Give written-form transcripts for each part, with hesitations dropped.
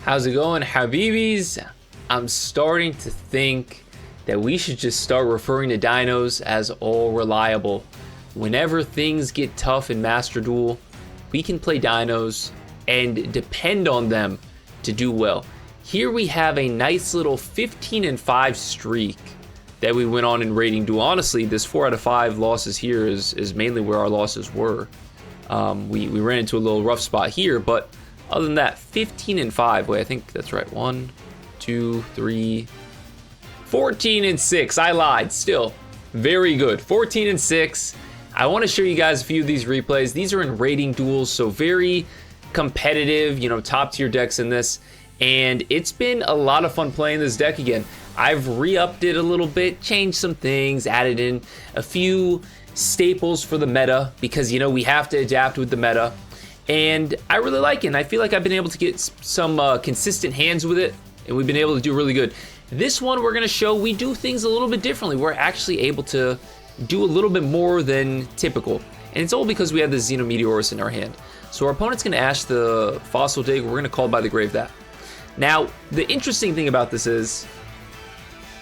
How's it going, Habibis? I'm starting to think that we should just start referring to dinos as all reliable. Whenever things get tough in Master Duel, we can play dinos and depend on them to do well. Here we have a nice little 15-5 streak that we went on in Rating Duel. Honestly, this 4 out of 5 losses here is mainly where our losses were. We ran into a little rough spot here, but other than that, 15-5. Wait, I think that's right. 1, 2, 3, 14-6. I lied. Still, very good. 14-6. I want to show you guys a few of these replays. These are in Rating Duels, so very competitive, you know, top tier decks in this. And it's been a lot of fun playing this deck again. I've re-upped it a little bit, changed some things, added in a few staples for the meta because, you know, we have to adapt with the meta. And I really like it, and I feel like I've been able to get some consistent hands with it, and we've been able to do really good. This one we're going to show we do things a little bit differently. We're actually able to do a little bit more than typical, and it's all because we have the Dino Meteorus in our hand. So our opponent's going to ash the Fossil Dig. We're going to Call by the Grave that. Now, the interesting thing about this is,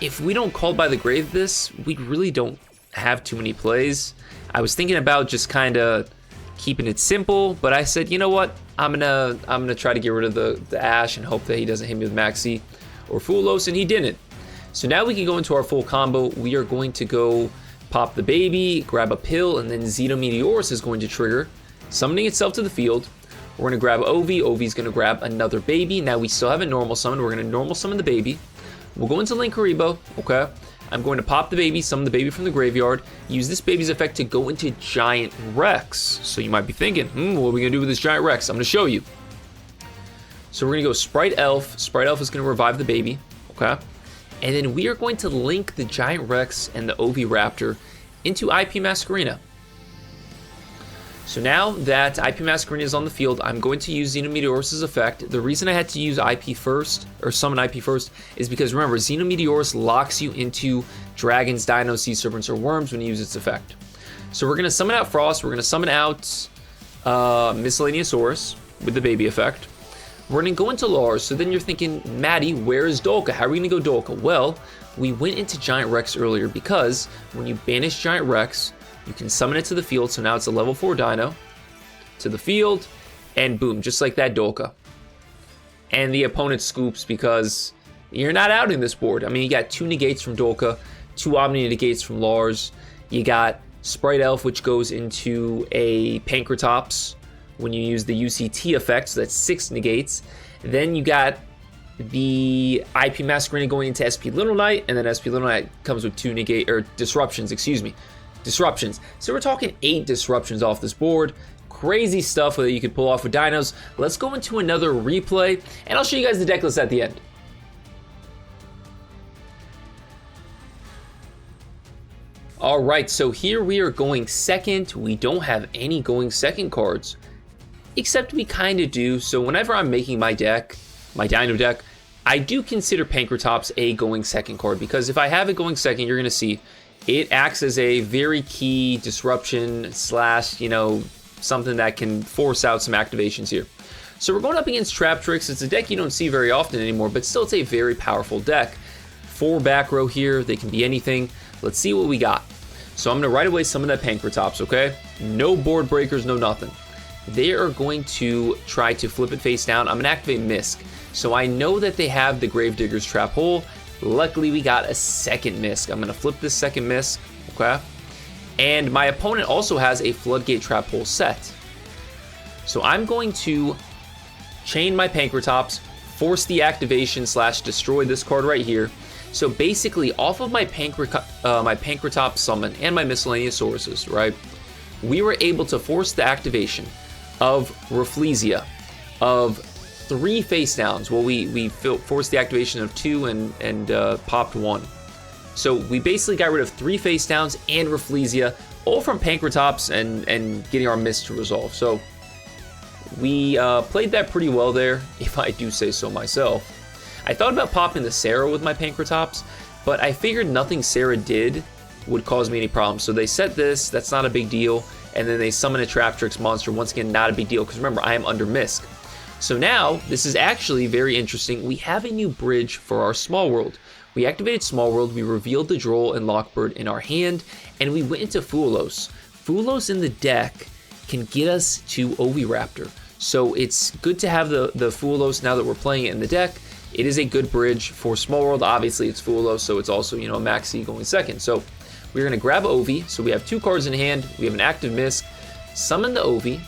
if we don't Call by the Grave this, we really don't have too many plays. I was thinking about just kind of keeping it simple, but I said, you know what? I'm gonna try to get rid of the Ash and hope that he doesn't hit me with Maxx or Fulos, and he didn't. So now we can go into our full combo. We are going to go pop the baby, grab a pill, and then Dino Meteorus is going to trigger, summoning itself to the field. We're gonna grab Ovi. Ovi's gonna grab another baby. Now we still haven't normal summoned. We're gonna normal summon the baby. We'll go into Linkaribo, okay? I'm going to pop the baby, summon the baby from the graveyard, use this baby's effect to go into Giant Rex. So you might be thinking, what are we gonna do with this Giant Rex? I'm gonna show you. So we're gonna go Sprite Elf. Sprite Elf is gonna revive the baby, okay? And then we are going to link the Giant Rex and the Ovi Raptor into IP Masquerena. So now that IP Masquerena is on the field, I'm going to use Dino Meteorus' effect. The reason I had to use IP first, or summon IP first, is because remember, Dino Meteorus locks you into dragons, dinos, sea serpents, or worms when you use its effect. So we're going to summon out Frost, we're going to summon out Miscellaneousaurus with the baby effect. We're going to go into Lars, so then you're thinking, Maddie, where is Dolka? How are we going to go Dolka? Well, we went into Giant Rex earlier because when you banish Giant Rex, you can summon it to the field, so now it's a level 4 dino. To the field, and boom, just like that, Dolka. And the opponent scoops because you're not out in this board. I mean, you got 2 negates from Dolka, 2 Omni negates from Lars. You got Sprite Elf, which goes into a Pankratops when you use the UCT effect, so that's 6 negates. Then you got the IP Masquerena going into SP Little Knight, and then SP Little Knight comes with 2 negate, or disruptions, excuse me. Disruptions. So we're talking 8 disruptions off this board. Crazy stuff that you could pull off with dinos. Let's go into another replay, and I'll show you guys the deck list at the end. All right, so here we are going second. We don't have any going second cards, except we kind of do. So whenever I'm making my deck, my dino deck, I do consider Pankratops a going second card, because if I have it going second, you're going to see it acts as a very key disruption / you know, something that can force out some activations here. So we're going up against Traptrix. It's a deck you don't see very often anymore, but still it's a very powerful deck. 4 back row here. They can be anything. Let's see what we got. So I'm going to right away summon that Pankratops, okay? No board breakers, no nothing. They are going to try to flip it face down. I'm going to activate Misk. So I know that they have the Gravedigger's Trap Hole. Luckily, we got a second Misk. I'm going to flip this second Misk, okay? And my opponent also has a Floodgate Trap Hole set. So I'm going to chain my Pankratops, force the activation / destroy this card right here. So basically, off of my Pankratops summon and my Miscellaneousaurus, right? We were able to force the activation of Rafflesia, of 3 face downs. Well, we forced the activation of 2 and popped 1. So we basically got rid of 3 face downs and Rafflesia, all from Pankratops and getting our Mist to resolve. So we played that pretty well there, if I do say so myself. I thought about popping the Sarah with my Pankratops, but I figured nothing Sarah did would cause me any problems. So they set this, that's not a big deal, and then they summon a Traptrix monster. Once again, not a big deal, because remember, I am under Misk. So now, this is actually very interesting. We have a new bridge for our small world. We activated small world, we revealed the Droll and Lockbird in our hand, and we went into Fuwa. Fuwa in the deck can get us to Oviraptor. So it's good to have the Fuwa now that we're playing it in the deck. It is a good bridge for small world. Obviously it's Fuwa, so it's also, you know, a Maxx going second. So we're gonna grab Ovi. So we have 2 cards in hand. We have an active Misk. Summon the Ovi.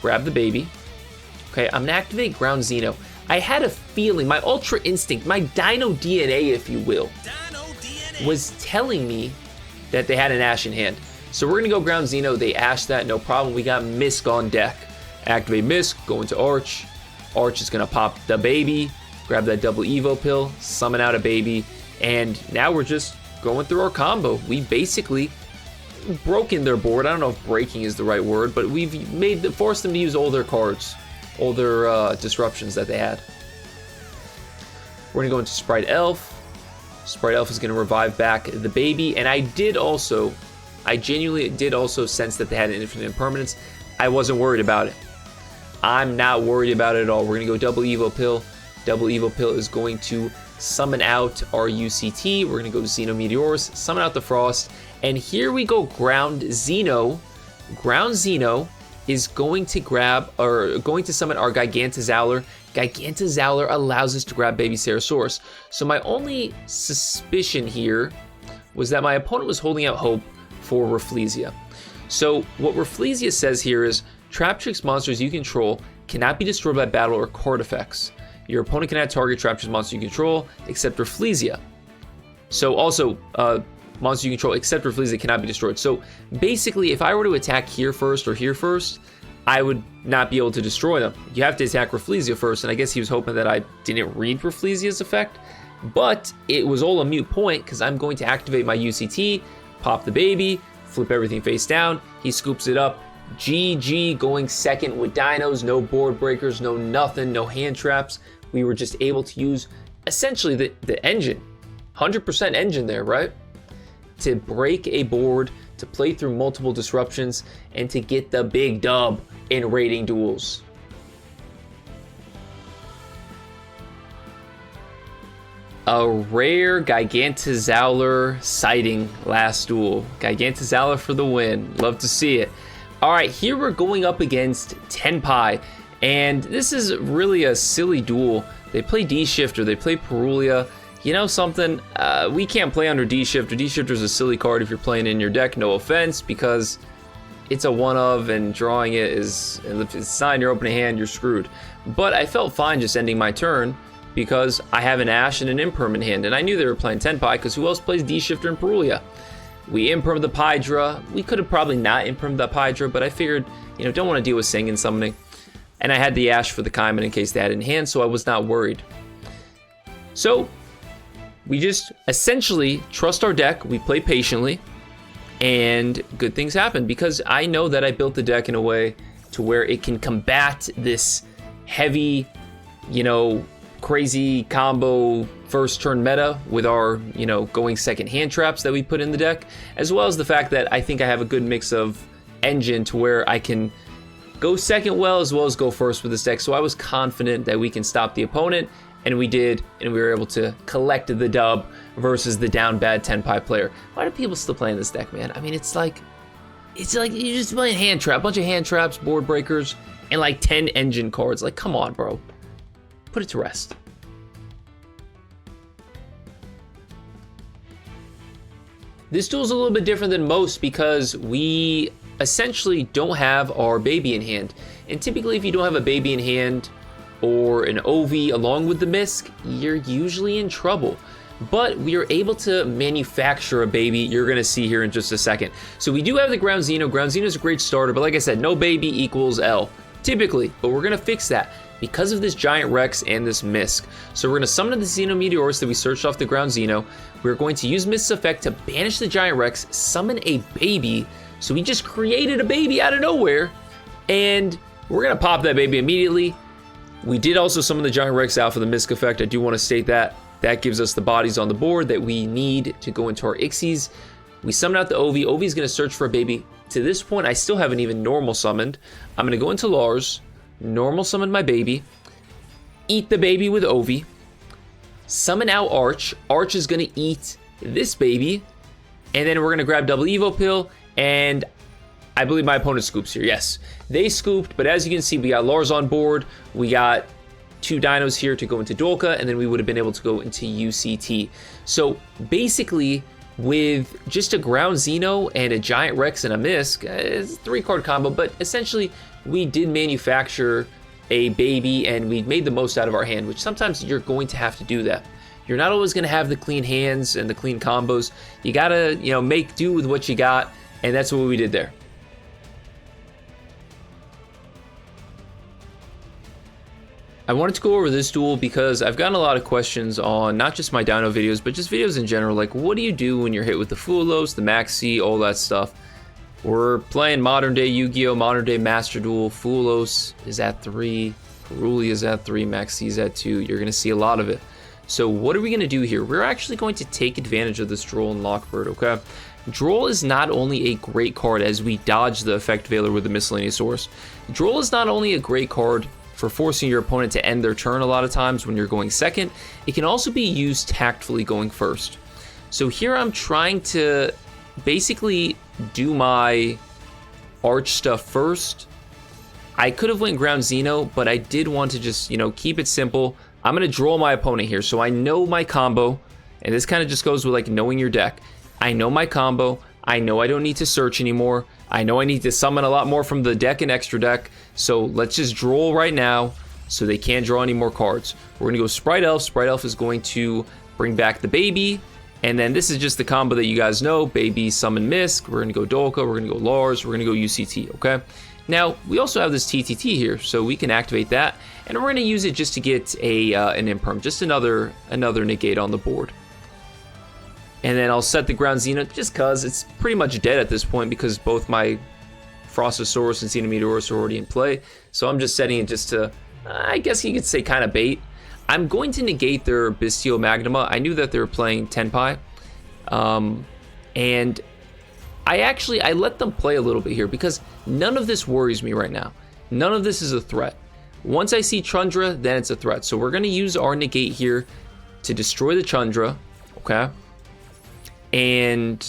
Grab the baby. Okay, I'm gonna activate Ground Xeno. I had a feeling, my Ultra Instinct, my Dino DNA, if you will, was telling me that they had an Ash in hand. So we're gonna go Ground Xeno. They Ash that, no problem. We got Misk on deck. Activate Misk, go into Arch. Arch is gonna pop the baby, grab that double Evo pill, summon out a baby, and now we're just going through our combo. We basically broken their board. I don't know if breaking is the right word, but we've forced them to use all their cards, all their disruptions that they had. We're gonna go into Sprite Elf. Sprite Elf is gonna revive back the baby, and I genuinely did also sense that they had an infinite impermanence. I wasn't worried about it. I'm not worried about it at all. We're gonna go double Evo pill. Double Evo pill is going to summon out our UCT. We're gonna go Xeno Meteors, summon out the Frost, and here we go Ground Xeno. Ground Xeno is going to summon our Gigantazowler. Gigantazowler allows us to grab Baby Cerosaurus. So my only suspicion here was that my opponent was holding out hope for Rafflesia. So what Rafflesia says here is, Traptrix monsters you control cannot be destroyed by battle or card effects. Your opponent cannot target Traptrix monsters you control except Rafflesia. So also, monsters you control except Rafflesia cannot be destroyed. So basically, if I were to attack here first or here first, I would not be able to destroy them. You have to attack Rafflesia first, and I guess he was hoping that I didn't read Rafflesia's effect, but it was all a moot point because I'm going to activate my UCT, pop the baby, flip everything face down, he scoops it up. GG, going second with dinos, no board breakers, no nothing, no hand traps. We were just able to use essentially the engine, 100% engine there, right? To break a board, to play through multiple disruptions, and to get the big dub in rating duels. A rare Gigantazowler sighting last duel. Gigantazowler for the win. Love to see it. All right, here we're going up against Tenpai, and this is really a silly duel. They play D-Shifter, they play Perulia. You know something? We can't play under D-Shifter. D-Shifter is a silly card if you're playing in your deck, no offense, because it's a one-of, and drawing it is, if it's not in your opening hand, you're screwed. But I felt fine just ending my turn, because I have an Ash and an Imperm in hand, and I knew they were playing Tenpai, because who else plays D-Shifter and Perulia? We impermed the Pydra. We could have probably not impermed the Pydra, but I figured, you know, don't want to deal with Singing Summoning. And I had the Ash for the Kaiman in case they had it in hand, so I was not worried. So, we just essentially trust our deck, we play patiently, and good things happen, because I know that I built the deck in a way to where it can combat this heavy, you know, crazy combo first turn meta with our, you know, going second hand traps that we put in the deck, as well as the fact that I think I have a good mix of engine to where I can go second well as go first with this deck. So I was confident that we can stop the opponent, and we did, and we were able to collect the dub versus the down bad Tenpai player. Why do people still play in this deck, man? I mean, it's like you're just playing hand trap, a bunch of hand traps, board breakers, and like 10 engine cards. Like, come on, bro. Put it to rest. This duel is a little bit different than most because we essentially don't have our baby in hand. And typically if you don't have a baby in hand or an OV along with the Misk, you're usually in trouble. But we are able to manufacture a baby. You're gonna see here in just a second. So we do have the Ground Xeno. Ground Xeno is a great starter, but like I said, no baby equals L, typically. But we're gonna fix that because of this Giant Rex and this Misk. So we're gonna summon the Xeno Meteors that we searched off the Ground Xeno. We're going to use Misk's effect to banish the Giant Rex, summon a baby. So we just created a baby out of nowhere, and we're gonna pop that baby immediately. We did also summon the Giant Rex out for the Misk effect. I do wanna state that. That gives us the bodies on the board that we need to go into our Ixies. We summon out the Ovi. Ovi's gonna search for a baby. To this point, I still haven't even normal summoned. I'm gonna go into Lars, normal summon my baby, eat the baby with Ovi, summon out Arch. Arch is gonna eat this baby, and then we're gonna grab double Evo pill, and I believe my opponent scoops here. Yes, they scooped, but as you can see, we got Lars on board. We got 2 dinos here to go into Dolka, and then we would have been able to go into UCT. So basically, with just a ground Xeno and a giant Rex and a Misk, it's a 3-card combo, but essentially we did manufacture a baby and we made the most out of our hand, which sometimes you're going to have to do that. You're not always going to have the clean hands and the clean combos. You gotta, make do with what you got, and that's what we did there. I wanted to go over this duel because I've gotten a lot of questions on not just my Dino videos, but just videos in general. Like, what do you do when you're hit with the Fulos, the Maxx, all that stuff? We're playing modern day Yu-Gi-Oh, modern day Master Duel. Fulos is at 3, Peruli is at 3, Maxx is at 2. You're going to see a lot of it. So what are we going to do here? We're actually going to take advantage of this Droll and Lockbird, okay? Droll is not only a great card as we dodge the Effect Veiler with the Miscellaneous Source. Droll is not only a great card for forcing your opponent to end their turn a lot of times when you're going second, it can also be used tactfully going first. So here I'm trying to basically do my Arch stuff first. I could have went ground Xeno, but I did want to just, keep it simple. I'm going to draw my opponent here, so I know my combo, and this kind of just goes with like knowing your deck. I know my combo. I know I don't need to search anymore. I know I need to summon a lot more from the deck and extra deck. So let's just Droll right now so they can't draw any more cards. We're going to go Sprite Elf. Sprite Elf is going to bring back the baby. And then this is just the combo that you guys know. Baby, summon Misk. We're going to go Dolka. We're going to go Lars. We're going to go UCT, okay? Now, we also have this TTT here, so we can activate that. And we're going to use it just to get an Imperm, just another negate on the board. And then I'll set the ground Xeno just because it's pretty much dead at this point because both my Frostosaurus and Xenometeorus are already in play. So I'm just setting it just to, I guess you could say, kind of bait. I'm going to negate their Bestial Magnuma. I knew that they were playing Tenpai. And I let them play a little bit here because none of this worries me right now. None of this is a threat. Once I see Chundra, then it's a threat. So we're going to use our negate here to destroy the Chundra, okay? And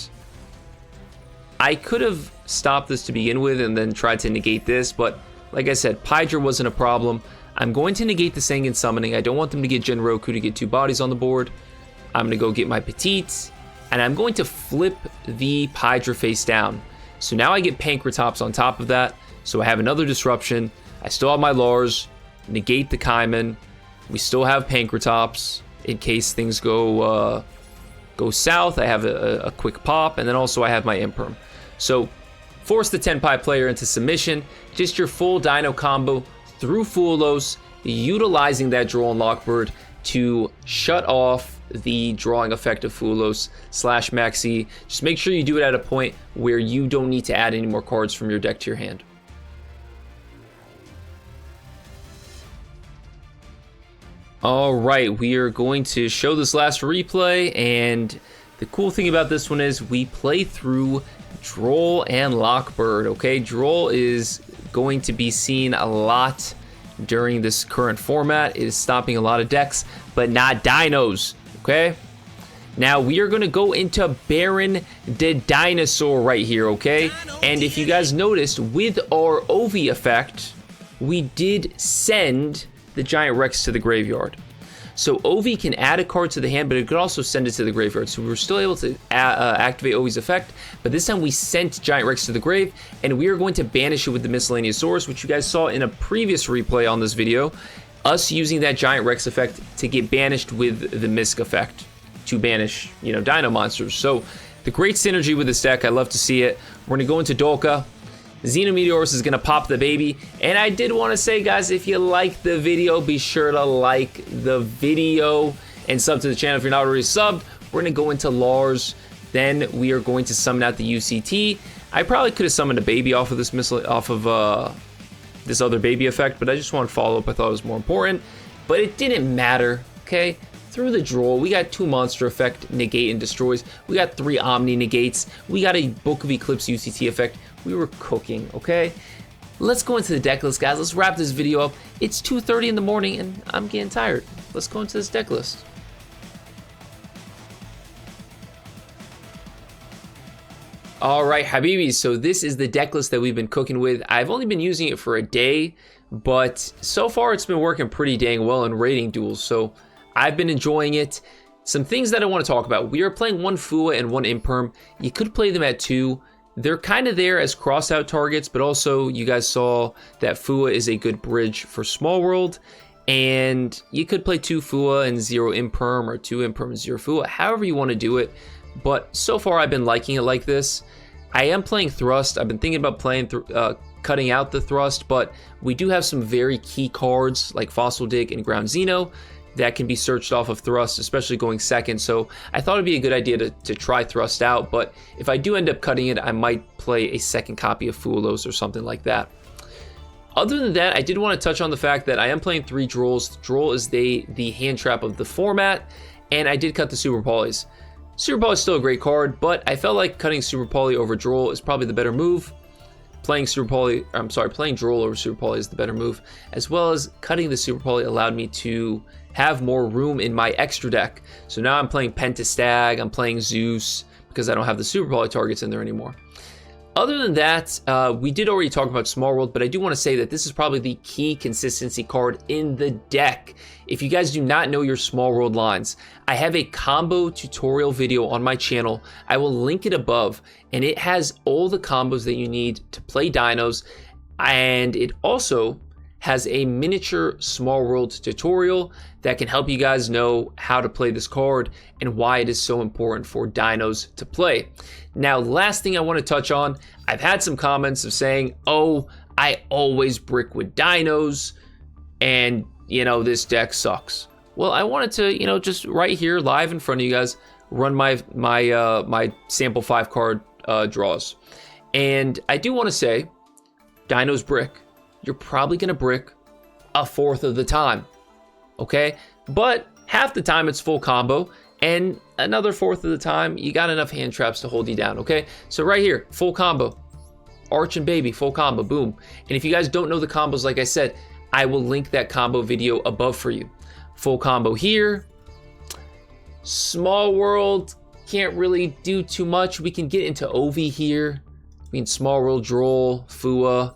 I could have stopped this to begin with and then tried to negate this, but like I said, Pydra wasn't a problem. I'm going to negate the Sengen summoning. I don't want them to get Genroku to get 2 bodies on the board. I'm going to go get my Petite, and I'm going to flip the Pydra face down. So now I get Pankratops on top of that, so I have another disruption. I still have my Lars, negate the Kaiman. We still have Pankratops in case things go south. I have a quick pop, and then also I have my Imperm. So force the Tenpai player into submission. Just your full Dino combo through Fulos, utilizing that Droll and Lockbird to shut off the drawing effect of Fulos / Maxx. Just make sure you do it at a point where you don't need to add any more cards from your deck to your hand. All right, we are going to show this last replay, and the cool thing about this one is we play through Droll and Lockbird, okay? Droll is going to be seen a lot during this current format. It is stopping a lot of decks, but not dinos, okay? Now, we are going to go into Baron the Dinosaur right here, okay? And if you guys noticed, with our Ovi effect, we did send the Giant Rex to the graveyard. So Ovi can add a card to the hand, but it could also send it to the graveyard. So we were still able to activate Ovi's effect, but this time we sent Giant Rex to the grave, and we are going to banish it with the Miscellaneous Source, which you guys saw in a previous replay on this video, us using that Giant Rex effect to get banished with the Misk effect to banish, Dino monsters. So the great synergy with this deck, I love to see it. We're going to go into Dolka. Xenometeorus is going to pop the baby. And I did want to say, guys, if you like the video, be sure to like the video and sub to the channel if you're not already subbed. We're going to go into Lars. Then we are going to summon out the UCT. I probably could have summoned a baby off of this this other baby effect, but I just want to follow up. I thought it was more important. But it didn't matter, okay? Through the Droll, we got 2 monster effect, negate and destroys. We got 3 omni negates. We got a Book of Eclipse UCT effect. We were cooking, okay? let's go into the deck list, guys. Let's wrap this video up. It's 2:30 in the morning and I'm getting tired. Let's go into this deck list. All right, Habibis, so this is the deck list that we've been cooking with. I've only been using it for a day, but so far it's been working pretty dang well in rating duels, so I've been enjoying it. Some things that I want to talk about. We are playing one Fuwa and one Imperm. You could play them at 2. They're kind of there as cross-out targets, but also you guys saw that Fuwa is a good bridge for Small World, and you could play 2 Fuwa and 0 Imperm, or 2 Imperm and 0 Fuwa, however you want to do it. But so far I've been liking it like this. I am playing Thrust. I've been thinking about playing cutting out the Thrust, but we do have some very key cards like Fossil Dig and Ground Xeno that can be searched off of Thrust, especially going second. So I thought it'd be a good idea to try Thrust out, but if I do end up cutting it, I might play a second copy of Fuwalos or something like that. Other than that, I did want to touch on the fact that I am playing 3 Drolls. Droll is the hand trap of the format, and I did cut the Super Polys. Super Poly is still a great card, but I felt like cutting Super Poly over Droll is probably the better move. Playing Droll over Super Poly is the better move, as well as cutting the Super Poly allowed me to have more room in my extra deck. So now I'm playing Pentastag, I'm playing Zeus, because I don't have the Super Poly targets in there anymore. Other than that, we did already talk about Small World, but I do want to say that this is probably the key consistency card in the deck. If you guys do not know your Small World lines, I have a combo tutorial video on my channel. I will link it above, and it has all the combos that you need to play Dinos, and it also has a miniature Small World tutorial that can help you guys know how to play this card and why it is so important for Dinos to play. Now, last thing I want to touch on, I've had some comments of saying, oh, I always brick with Dinos, and, you know, this deck sucks. Well, I wanted to, you know, just right here, live in front of you guys, run my sample 5 card draws. And I do want to say, Dinos brick. You're probably going to brick 1/4 of the time, okay? But half the time it's full combo, and another 1/4 of the time you got enough hand traps to hold you down, okay? So right here, full combo, Arch and Baby, full combo, boom. And if you guys don't know the combos, like I said, I will link that combo video above for you. Full combo here. Small World, can't really do too much. We can get into Ovi here. I mean, Small World, Droll, Fuwa,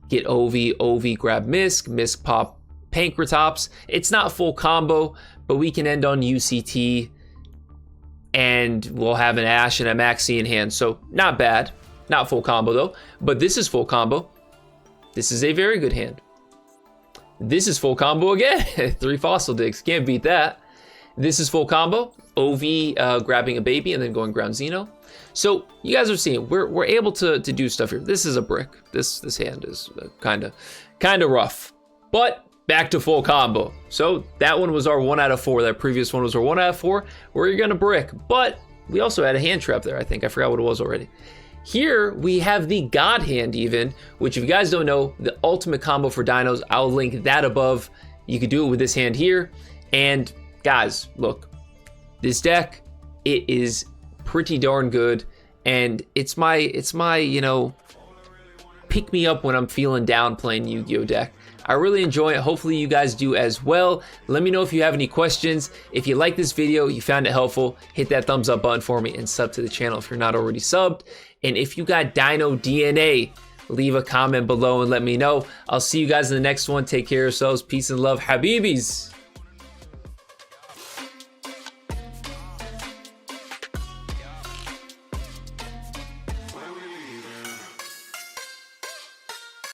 get Ovi, grab Misk pop Pankratops. It's not full combo, but we can end on UCT, and we'll have an Ash and a Maxx in hand. So not bad. Not full combo though, but this is full combo. This is a very good hand. This is full combo again. 3 Fossil Digs, can't beat that. This is full combo. Ovi grabbing a baby and then going Ground Xeno. So you guys are seeing we're able to do stuff here. This is a brick. This hand is kind of rough. But back to full combo. So that one was our 1 out of 4. That previous one was our 1 out of 4. Where you're gonna brick. But we also had a hand trap there. I think I forgot what it was already. Here we have the God Hand even, which if you guys don't know, the ultimate combo for Dinos. I'll link that above. You could do it with this hand here. And guys, look, this deck, it is pretty darn good, and it's my you know, pick me up when I'm feeling down playing Yu-Gi-Oh deck. I really enjoy it. Hopefully you guys do as well. Let me know if you have any questions. If you like this video, you found it helpful, hit that thumbs up button for me and sub to the channel if you're not already subbed. And if you got Dino DNA, leave a comment below and let me know. I'll see you guys in the next one. Take care of yourselves. Peace and love, Habibis.